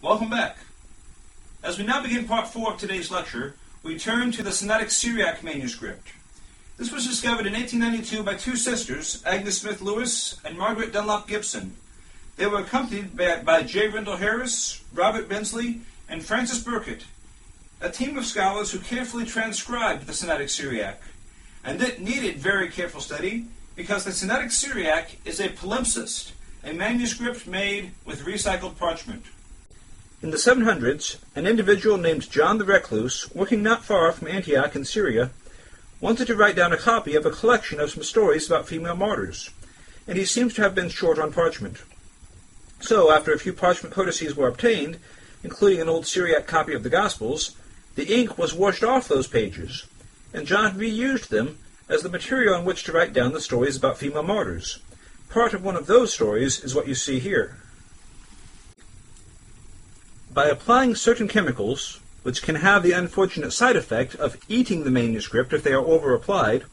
Welcome back. As we now begin part 4 of today's lecture, we turn to the Sinaitic Syriac manuscript. This was discovered in 1892 by two sisters, Agnes Smith Lewis and Margaret Dunlop Gibson. They were accompanied by J. Rendell Harris, Robert Bensley, and Francis Burkitt, a team of scholars who carefully transcribed the Sinaitic Syriac. And it needed very careful study because the Sinaitic Syriac is a palimpsest, a manuscript made with recycled parchment. In the 700s, an individual named John the Recluse, working not far from Antioch in Syria, wanted to write down a copy of a collection of some stories about female martyrs, and he seems to have been short on parchment. So, after a few parchment codices were obtained, including an old Syriac copy of the Gospels, the ink was washed off those pages, and John reused them as the material on which to write down the stories about female martyrs. Part of one of those stories is what you see here. By applying certain chemicals, which can have the unfortunate side effect of eating the manuscript if they are over-applied,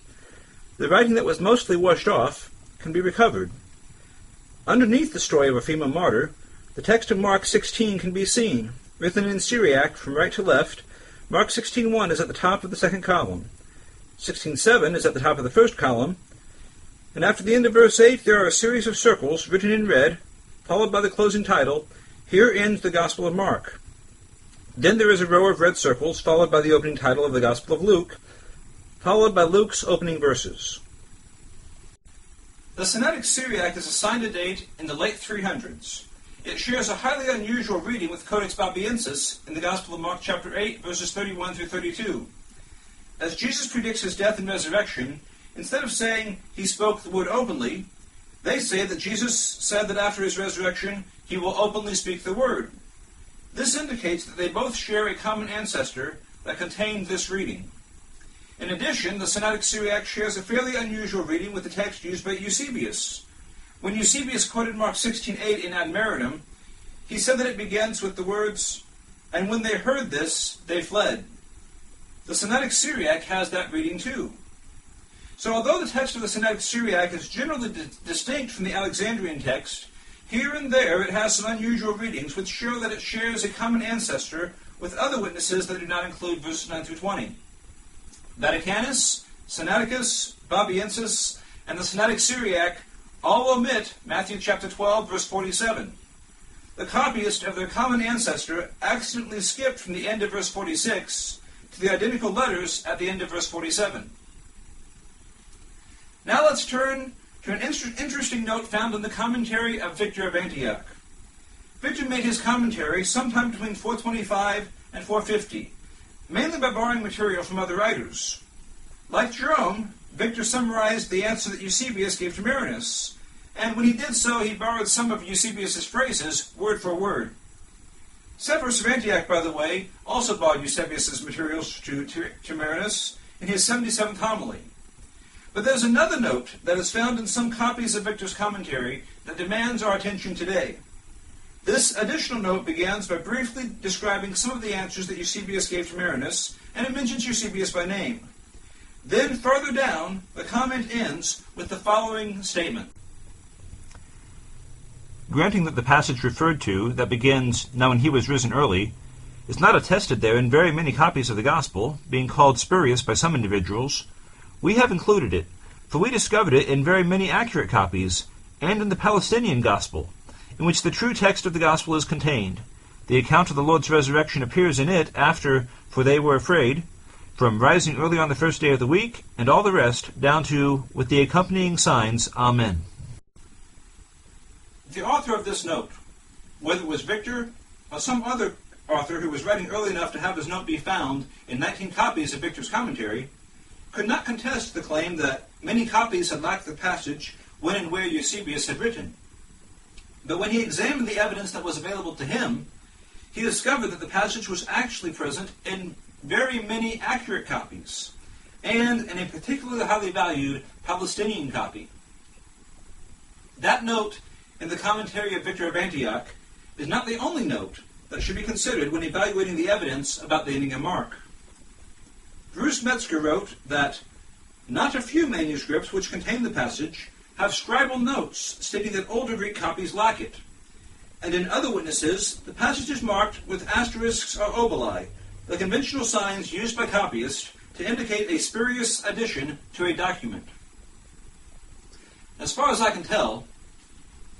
the writing that was mostly washed off can be recovered. Underneath the story of a female martyr, the text of Mark 16 can be seen, written in Syriac from right to left. Mark 16:1 is at the top of the second column. 16:7 is at the top of the first column, and after the end of verse 8 there are a series of circles written in red, followed by the closing title, "Here ends the Gospel of Mark." Then there is a row of red circles, followed by the opening title of the Gospel of Luke, followed by Luke's opening verses. The Sinaitic Syriac is assigned a date in the late 300s. It shares a highly unusual reading with Codex Babiensis in the Gospel of Mark chapter 8, verses 31 through 32. As Jesus predicts his death and resurrection, instead of saying he spoke the word openly, they say that Jesus said that after his resurrection, he will openly speak the word. This indicates that they both share a common ancestor that contained this reading. In addition, the Sinaitic Syriac shares a fairly unusual reading with the text used by Eusebius. When Eusebius quoted Mark 16:8 in Ad Maritem, he said that it begins with the words, "And when they heard this, they fled." The Sinaitic Syriac has that reading too. So although the text of the Sinaitic Syriac is generally distinct from the Alexandrian text, here and there it has some unusual readings which show that it shares a common ancestor with other witnesses that do not include verses 9 through 20. Vaticanus, Sinaiticus, Babiensis, and the Sinaitic Syriac all omit Matthew chapter 12, verse 47. The copyists of their common ancestor accidentally skipped from the end of verse 46 to the identical letters at the end of verse 47. Now let's turn to an interesting note found in the commentary of Victor of Antioch. Victor made his commentary sometime between 425 and 450, mainly by borrowing material from other writers. Like Jerome, Victor summarized the answer that Eusebius gave to Marinus, and when he did so, he borrowed some of Eusebius' phrases, word for word. Severus of Antioch, by the way, also borrowed Eusebius' materials to Marinus in his 77th homily. But there's another note that is found in some copies of Victor's commentary that demands our attention today. This additional note begins by briefly describing some of the answers that Eusebius gave to Marinus, and it mentions Eusebius by name. Then, further down, the comment ends with the following statement. Granting that the passage referred to, that begins, "Now when he was risen early," is not attested there in very many copies of the Gospel, being called spurious by some individuals, we have included it, for we discovered it in very many accurate copies, and in the Palestinian Gospel, in which the true text of the Gospel is contained. The account of the Lord's resurrection appears in it after, "For they were afraid," from rising early on the first day of the week, and all the rest, down to, "with the accompanying signs, Amen." The author of this note, whether it was Victor or some other author who was writing early enough to have his note be found in 19 copies of Victor's commentary, could not contest the claim that many copies had lacked the passage when and where Eusebius had written. But when he examined the evidence that was available to him, he discovered that the passage was actually present in very many accurate copies, and in a particularly highly valued Palestinian copy. That note in the commentary of Victor of Antioch is not the only note that should be considered when evaluating the evidence about the ending of Mark. Bruce Metzger wrote that not a few manuscripts which contain the passage have scribal notes stating that older Greek copies lack it. and in other witnesses, the passage is marked with asterisks or oboli, the conventional signs used by copyists to indicate a spurious addition to a document. As far as I can tell,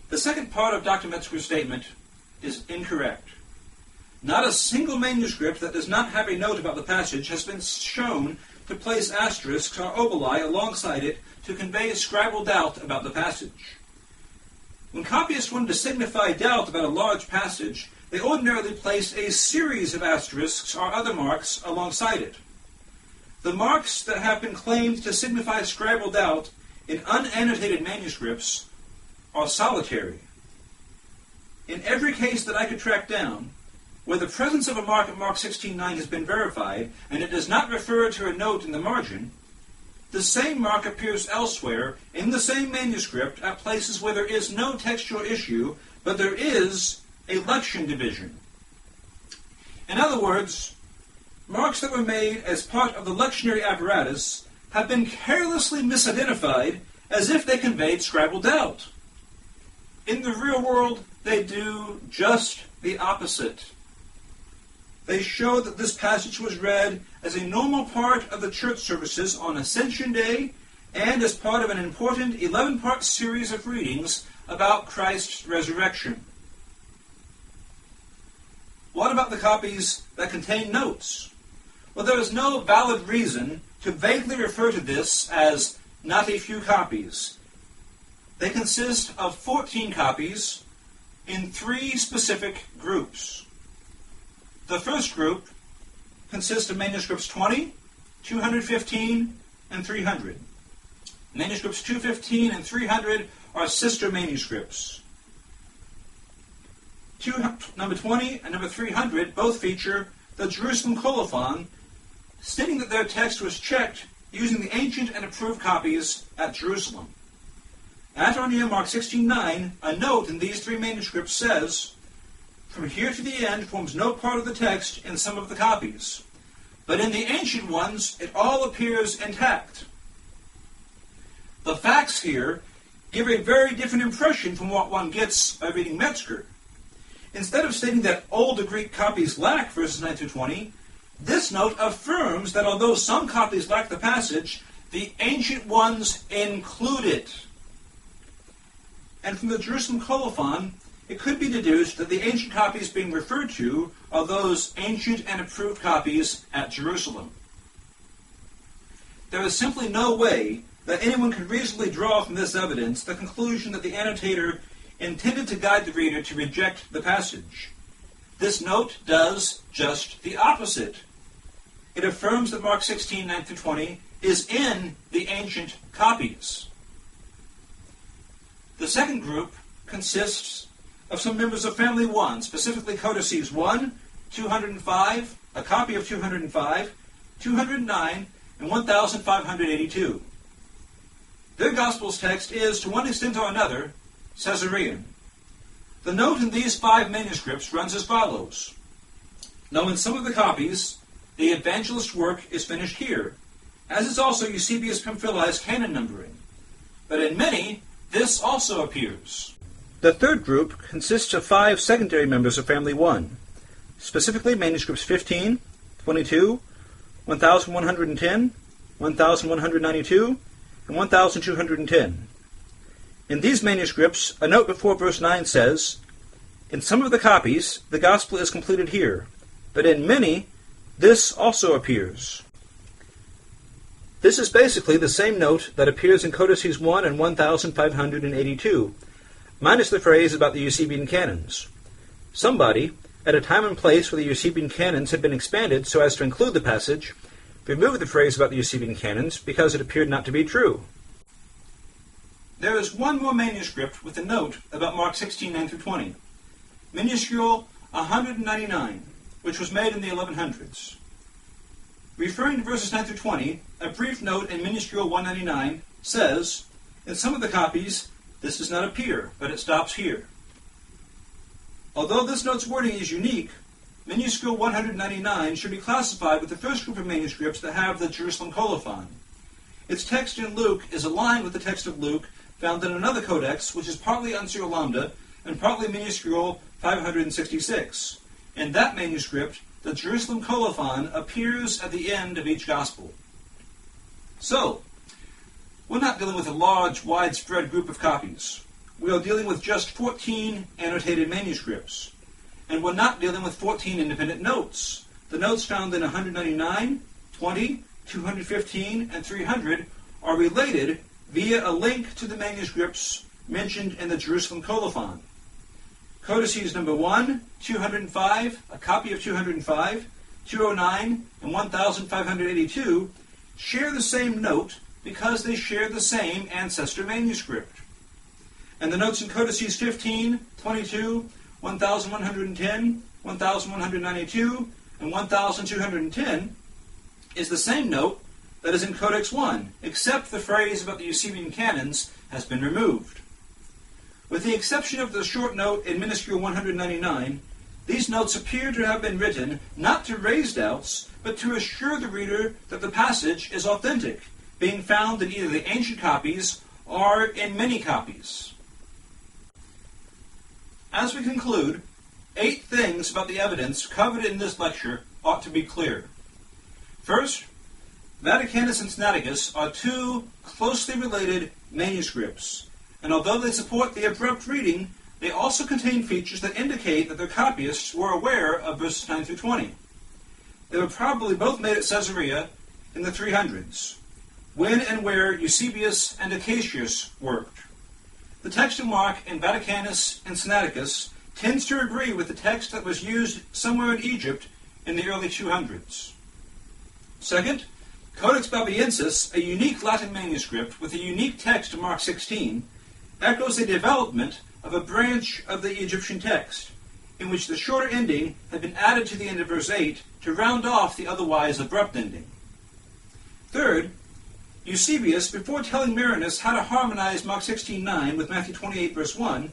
the second part of Dr. Metzger's statement is incorrect. Not a single manuscript that does not have a note about the passage has been shown to place asterisks or oboli alongside it to convey scribal doubt about the passage. When copyists wanted to signify doubt about a large passage, they ordinarily placed a series of asterisks or other marks alongside it. The marks that have been claimed to signify scribal doubt in unannotated manuscripts are solitary. In every case that I could track down, where the presence of a mark at Mark 16:9 has been verified, and it does not refer to a note in the margin, the same mark appears elsewhere in the same manuscript at places where there is no textual issue, but there is a lection division. In other words, marks that were made as part of the lectionary apparatus have been carelessly misidentified as if they conveyed scribal doubt. In the real world, they do just the opposite. They show that this passage was read as a normal part of the church services on Ascension Day and as part of an important 11-part series of readings about Christ's resurrection. What about the copies that contain notes? Well, there is no valid reason to vaguely refer to this as not a few copies. They consist of 14 copies in 3 specific groups. The first group consists of manuscripts 20, 215, and 300. Manuscripts 215 and 300 are sister manuscripts. Number 20 and number 300 both feature the Jerusalem colophon, stating that their text was checked using the ancient and approved copies at Jerusalem. At or near Mark 16:9, a note in these 3 manuscripts says, "From here to the end forms no part of the text in some of the copies, but in the ancient ones it all appears intact." The facts here give a very different impression from what one gets by reading Metzger. Instead of stating that older Greek copies lack verses 9 through 20, this note affirms that although some copies lack the passage, the ancient ones include it. And from the Jerusalem colophon, it could be deduced that the ancient copies being referred to are those ancient and approved copies at Jerusalem. There is simply no way that anyone could reasonably draw from this evidence the conclusion that the annotator intended to guide the reader to reject the passage. This note does just the opposite. It affirms that Mark 16:9 through 20 is in the ancient copies. The second group consists of some members of Family 1, specifically codices 1, 205, a copy of 205, 209, and 1582. Their Gospel's text is, to one extent or another, Caesarean. The note in these 5 manuscripts runs as follows. Now, in some of the copies, the evangelist's work is finished here, as is also Eusebius Pamphyli's canon numbering. But in many, this also appears. The third group consists of 5 secondary members of Family 1, specifically manuscripts 15, 22, 1110, 1192, and 1210. In these manuscripts, a note before verse 9 says, "In some of the copies, the gospel is completed here, but in many, this also appears." This is basically the same note that appears in codices 1 and 1582, minus the phrase about the Eusebian canons. Somebody, at a time and place where the Eusebian canons had been expanded so as to include the passage, removed the phrase about the Eusebian canons because it appeared not to be true. There is one more manuscript with a note about Mark 16:9 through 20, minuscule 199, which was made in the 1100s. Referring to verses 9 through 20, a brief note in minuscule 199 says, "In some of the copies, this does not appear, but it stops here." Although this note's wording is unique, minuscule 199 should be classified with the first group of manuscripts that have the Jerusalem colophon. Its text in Luke is aligned with the text of Luke found in another codex, which is partly uncial lambda and partly minuscule 566. In that manuscript, the Jerusalem colophon appears at the end of each Gospel. So, we're not dealing with a large, widespread group of copies. We are dealing with just 14 annotated manuscripts. And we're not dealing with 14 independent notes. The notes found in 199, 20, 215, and 300 are related via a link to the manuscripts mentioned in the Jerusalem colophon. Codices number 1, 205, a copy of 205, 209, and 1582 share the same note because they share the same ancestor manuscript. And the notes in Codices 15, 22, 1110, 1192, and 1210 is the same note that is in Codex 1, except the phrase about the Eusebian canons has been removed. With the exception of the short note in Minuscule 199, these notes appear to have been written not to raise doubts, but to assure the reader that the passage is authentic, being found in either the ancient copies or in many copies. As we conclude, 8 things about the evidence covered in this lecture ought to be clear. First, Vaticanus and Sinaiticus are 2 closely related manuscripts, and although they support the abrupt reading, they also contain features that indicate that their copyists were aware of verses 9 through 20. They were probably both made at Caesarea in the 300s, when and where Eusebius and Acacius worked. The text of Mark in Vaticanus and Sinaiticus tends to agree with the text that was used somewhere in Egypt in the early 200s. Second, Codex Babiensis, a unique Latin manuscript with a unique text of Mark 16, echoes a development of a branch of the Egyptian text, in which the shorter ending had been added to the end of verse 8 to round off the otherwise abrupt ending. Third, Eusebius, before telling Marinus how to harmonize Mark 16:9 with Matthew 28 verse 1,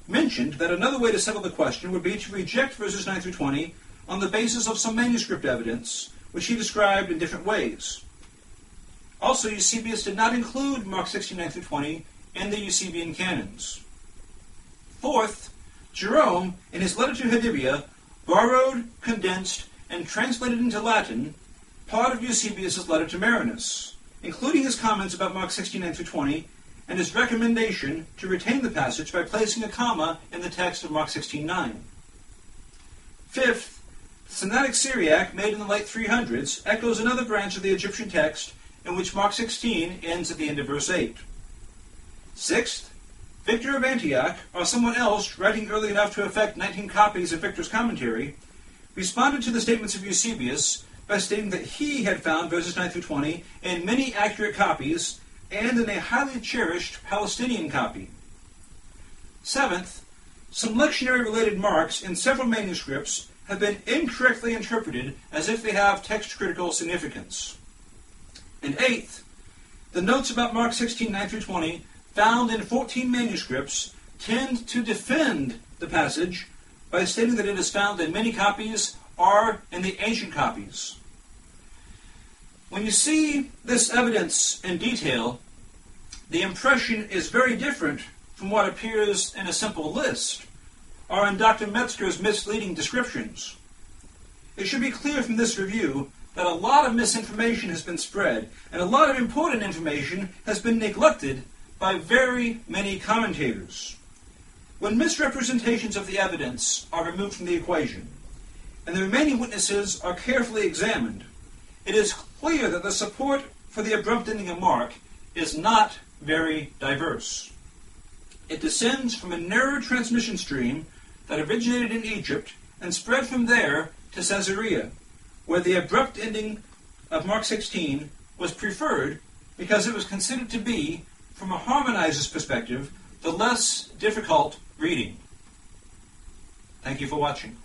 mentioned that another way to settle the question would be to reject verses 9 through 20 on the basis of some manuscript evidence, which he described in different ways. Also, Eusebius did not include Mark 16:9 through 20 in the Eusebian canons. Fourth, Jerome, in his letter to Hedibia, borrowed, condensed, and translated into Latin part of Eusebius' letter to Marinus, including his comments about Mark 16:9 through 20, and his recommendation to retain the passage by placing a comma in the text of Mark 16:9. Fifth, the Sinaitic Syriac, made in the late 300s, echoes another branch of the Egyptian text in which Mark 16 ends at the end of verse 8. Sixth, Victor of Antioch, or someone else writing early enough to affect 19 copies of Victor's commentary, responded to the statements of Eusebius by stating that he had found verses 9 through 20 in many accurate copies and in a highly cherished Palestinian copy. Seventh, some lectionary-related marks in several manuscripts have been incorrectly interpreted as if they have text-critical significance. And eighth, the notes about Mark 16:9 through 20 found in 14 manuscripts tend to defend the passage by stating that it is found in many copies or in the ancient copies. When you see this evidence in detail, the impression is very different from what appears in a simple list or in Dr. Metzger's misleading descriptions. It should be clear from this review that a lot of misinformation has been spread, and a lot of important information has been neglected by very many commentators. When misrepresentations of the evidence are removed from the equation, and the remaining witnesses are carefully examined, it is clear that the support for the abrupt ending of Mark is not very diverse. It descends from a narrow transmission stream that originated in Egypt and spread from there to Caesarea, where the abrupt ending of Mark 16 was preferred because it was considered to be, from a harmonizer's perspective, the less difficult reading. Thank you for watching.